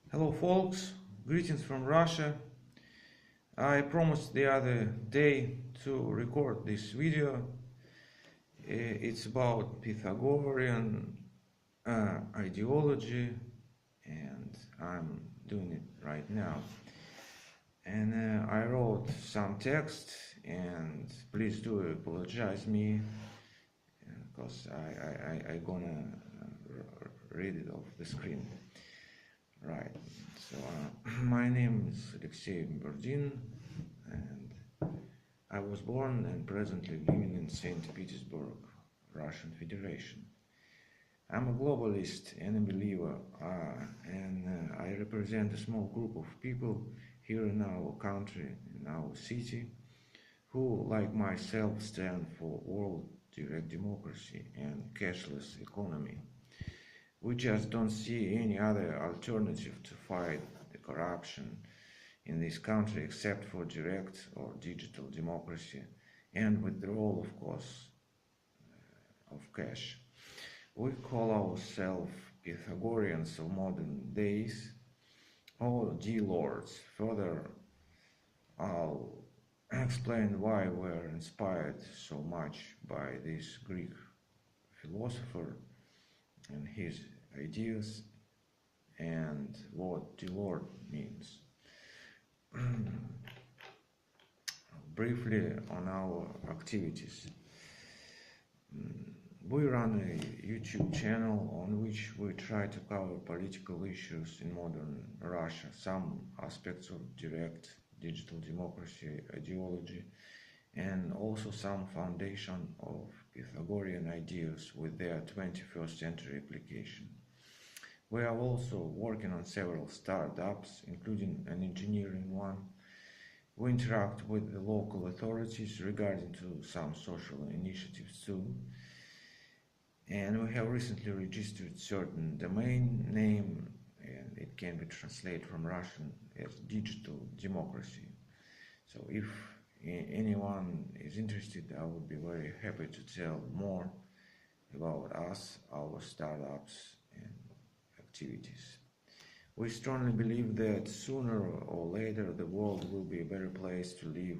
Hello folks, greetings from Russia. I promised the other day to record this video. It's about Pythagorean ideology and I'm doing it right now. And I wrote some text and please do apologize me because I gonna read it off the screen. Right, so my name is Alexey Burdin and I was born and presently living in St. Petersburg, Russian Federation. I'm a globalist and a believer and I represent a small group of people here in our country, in our city, who, like myself, stand for world direct democracy and cashless economy. We just don't see any other alternative to fight the corruption in this country except for direct or digital democracy and withdrawal, of course, of cash. We call ourselves Pythagoreans of modern days or dlords. Further, I'll explain why we're inspired so much by this Greek philosopher and his ideas and what Dlord means. Briefly on our activities. We run a YouTube channel on which we try to cover political issues in modern Russia, some aspects of direct digital democracy ideology, and also some foundation of Pythagorean ideas with their 21st century application. We are also working on several startups, including an engineering one. We interact with the local authorities regarding to some social initiatives too. And we have recently registered certain domain name, and it can be translated from Russian as digital democracy. So if anyone is interested, I would be very happy to tell more about us, our startups and activities. We strongly believe that sooner or later the world will be a better place to live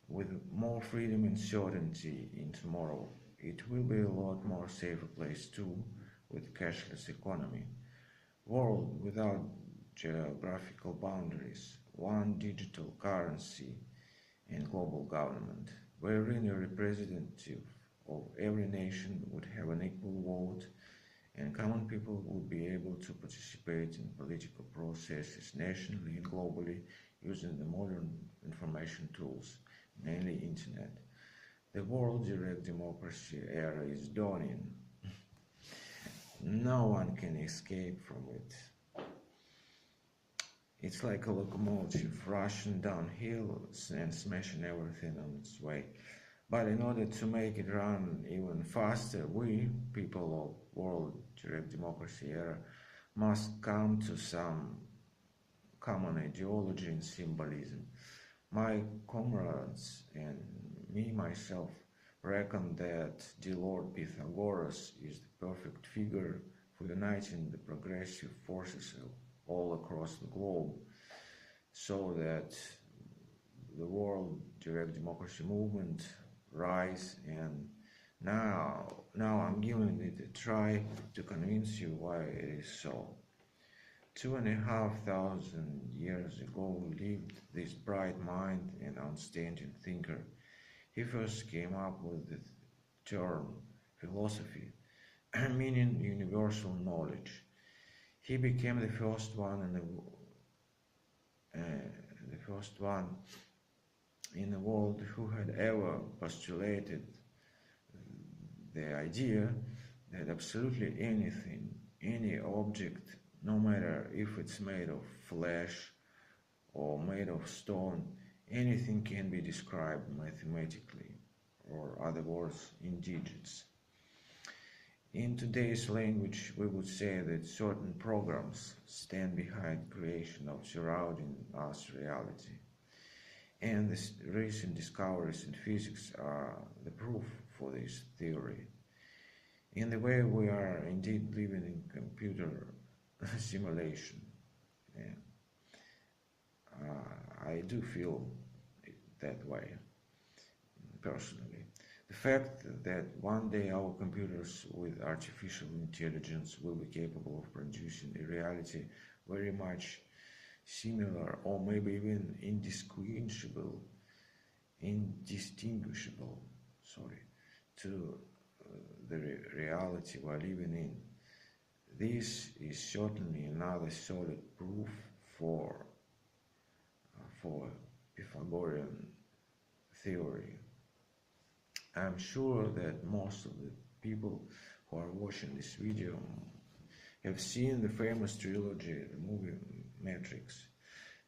with more freedom and certainty in tomorrow. It will be a lot more safer place too, with cashless economy. World without geographical boundaries, one digital currency and global government, wherein a representative of every nation would have an equal vote and common people would be able to participate in political processes nationally and globally using the modern information tools, mainly internet. The world direct democracy era is dawning. No one can escape from it. It's like a locomotive rushing downhill and smashing everything on its way. But in order to make it run even faster, we, people of world direct democracy era, must come to some common ideology and symbolism. My comrades and me myself reckon that Dlord Pythagoras is the perfect figure for uniting the progressive forces all across the globe so that the world direct democracy movement rise. And now I'm giving it a try to convince you why it is so. 2,500 years ago lived this bright mind and outstanding thinker. He first came up with the term philosophy, meaning universal knowledge. He became the first one in the world who had ever postulated the idea that absolutely anything, any object, no matter if it's made of flesh or made of stone, anything can be described mathematically, or other words, in digits. In today's language, we would say that certain programs stand behind creation of surrounding us reality. And the recent discoveries in physics are the proof for this theory. In the way we are indeed living in computer simulation. Yeah. I do feel that way, personally. The fact that one day our computers with artificial intelligence will be capable of producing a reality very much similar or maybe even indistinguishable, to the reality we're living in. This is certainly another solid proof for Pythagorean theory. I'm sure that most of the people who are watching this video have seen the famous trilogy, the movie Matrix.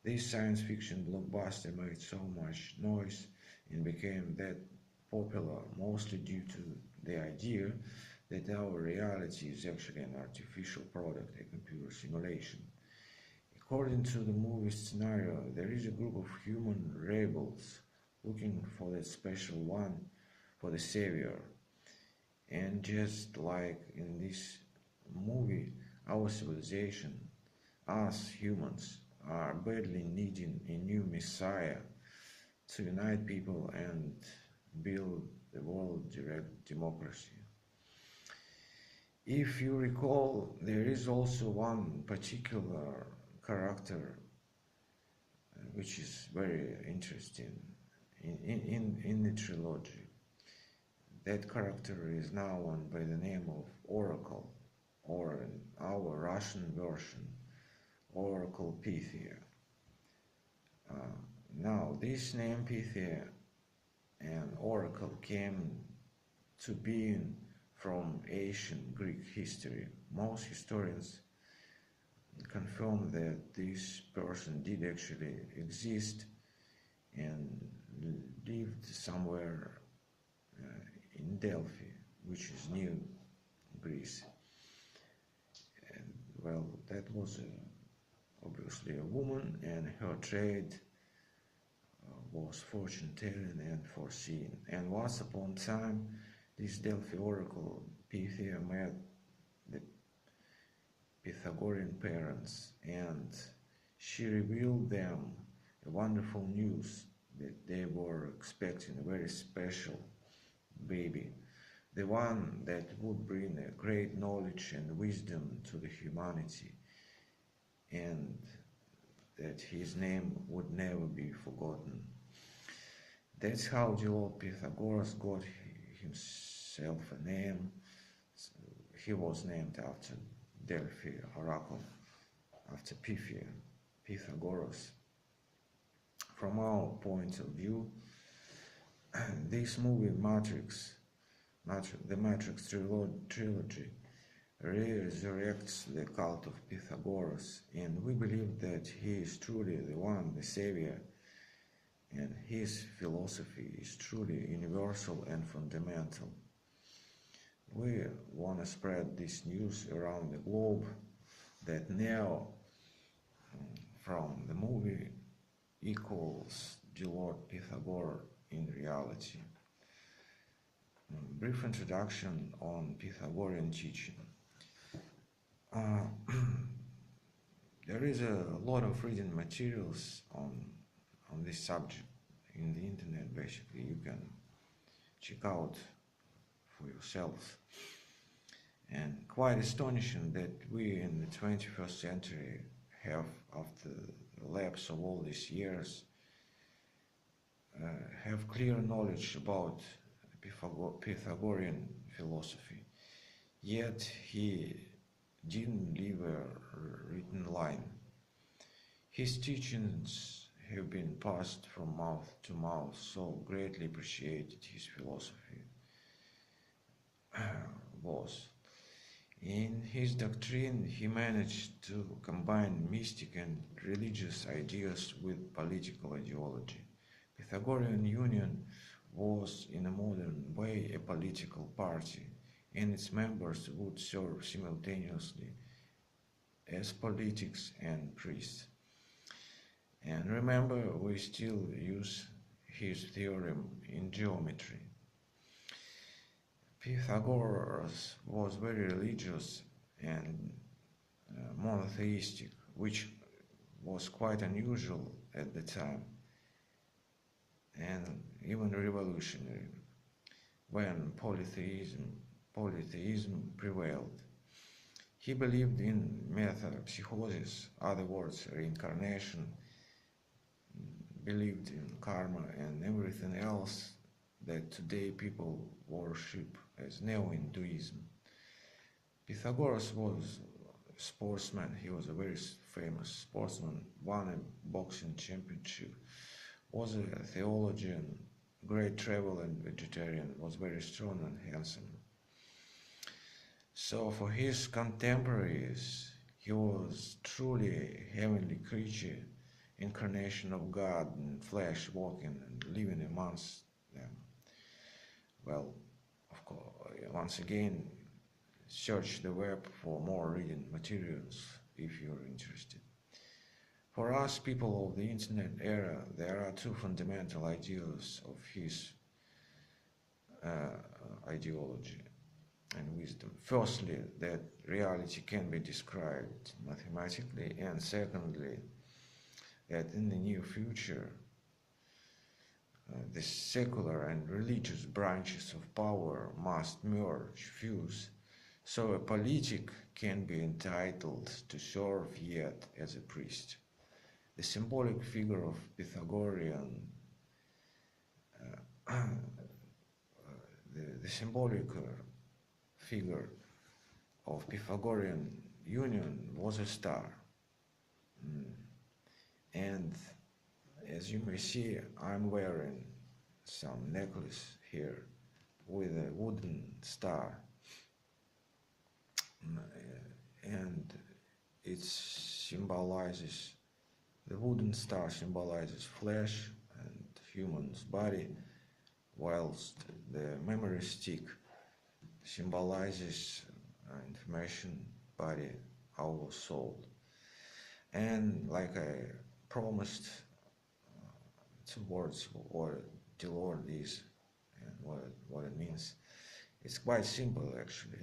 This science fiction blockbuster made so much noise and became that popular mostly due to the idea that our reality is actually an artificial product, a computer simulation. According to the movie scenario, there is a group of human rebels looking for that special one, for the savior. And just like in this movie, our civilization, us humans, are badly needing a new messiah to unite people and build the world direct democracy. If you recall, there is also one particular character which is very interesting in the trilogy. That character is known by the name of Oracle, or in our Russian version, Oracle Pythia. Now, this name Pythia and Oracle came to being from ancient Greek history. Most historians confirm that this person did actually exist and lived somewhere in Delphi, which is New Greece. And well, that was obviously a woman, and her trade was fortune telling and foreseeing. And once upon a time, this Delphi oracle Pythia met the Pythagorean parents, and she revealed them a wonderful news that they were expecting a very special baby, the one that would bring a great knowledge and wisdom to the humanity, and that his name would never be forgotten. That's how Dlord Pythagoras got himself a name. He was named after Delphi oracle, after Pythia, Pythagoras. From our point of view, this movie the Matrix trilogy, resurrects the cult of Pythagoras, and we believe that he is truly the one, the savior, and his philosophy is truly universal and fundamental. We want to spread this news around the globe that Neo from the movie equals Dlord Pythagoras in reality. Brief introduction on Pythagorean teaching. There is a lot of reading materials on this subject in the internet. Basically, you can check out for yourselves. And quite astonishing that we in the 21st century have, after the lapse of all these years, have clear knowledge about Pythagorean philosophy. Yet he didn't leave a written line. His teachings have been passed from mouth to mouth, so greatly appreciated his philosophy was. In his doctrine, he managed to combine mystic and religious ideas with political ideology. Pythagorean Union was, in a modern way, a political party, and its members would serve simultaneously as politics and priests. And remember, we still use his theorem in geometry. Pythagoras was very religious and monotheistic, which was quite unusual at the time and even revolutionary when polytheism prevailed. He believed in metapsychosis, other words, reincarnation, believed in karma and everything else that today people worship as Neoinduism. Pythagoras was a sportsman. He was a very famous sportsman, won a boxing championship, was a theologian, great traveler and vegetarian, was very strong and handsome. So for his contemporaries, he was truly a heavenly creature, incarnation of God in flesh, walking and living amongst them. Well, of course, once again, search the web for more reading materials if you're interested. For us, people of the internet era, there are two fundamental ideas of his ideology and wisdom. Firstly, that reality can be described mathematically, and secondly, that in the near future, the secular and religious branches of power must merge, fuse, so a politic can be entitled to serve yet as a priest. The symbolic figure of Pythagorean, the symbolic figure of Pythagorean union was a star. And as you may see, I'm wearing some necklace here with a wooden star, and it symbolizes, the wooden star symbolizes flesh and human's body, whilst the memory stick symbolizes information, body, our soul. And like I promised, two words what Dlord is and what it means. It's quite simple actually.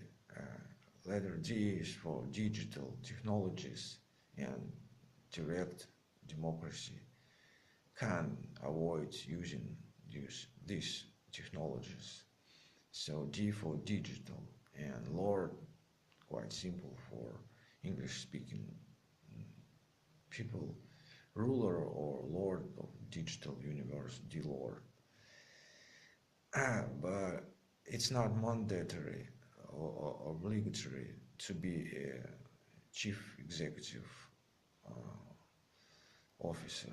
Letter D is for digital technologies, and direct democracy can avoid using these technologies. So D for digital, and Lord, quite simple for English-speaking people, ruler or lord of digital universe, Dlord. But it's not mandatory or obligatory to be a chief executive officer,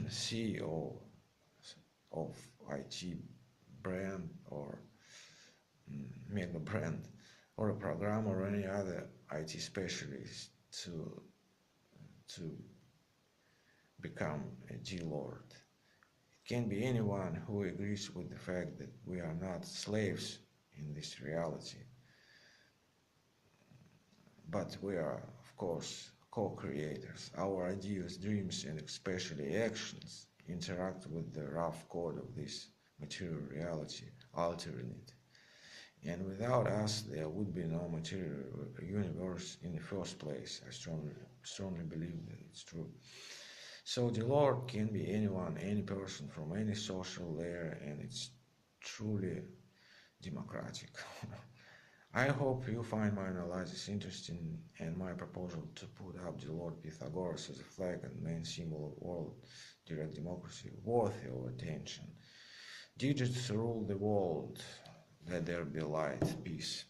CEO of IT brand or mega brand, or a programmer or any other IT specialist to become a Dlord. It can be anyone who agrees with the fact that we are not slaves in this reality, but we are, of course, co-creators. Our ideas, dreams, and especially actions interact with the rough code of this material reality, altering it. And without us, there would be no material universe in the first place. I strongly believe that it's true. So the Lord can be anyone, any person from any social layer, and it's truly democratic. I hope you find my analysis interesting and my proposal to put up Dlord Pythagoras as a flag and main symbol of world direct democracy worthy of attention. Digits rule the world. Let there be light. Peace.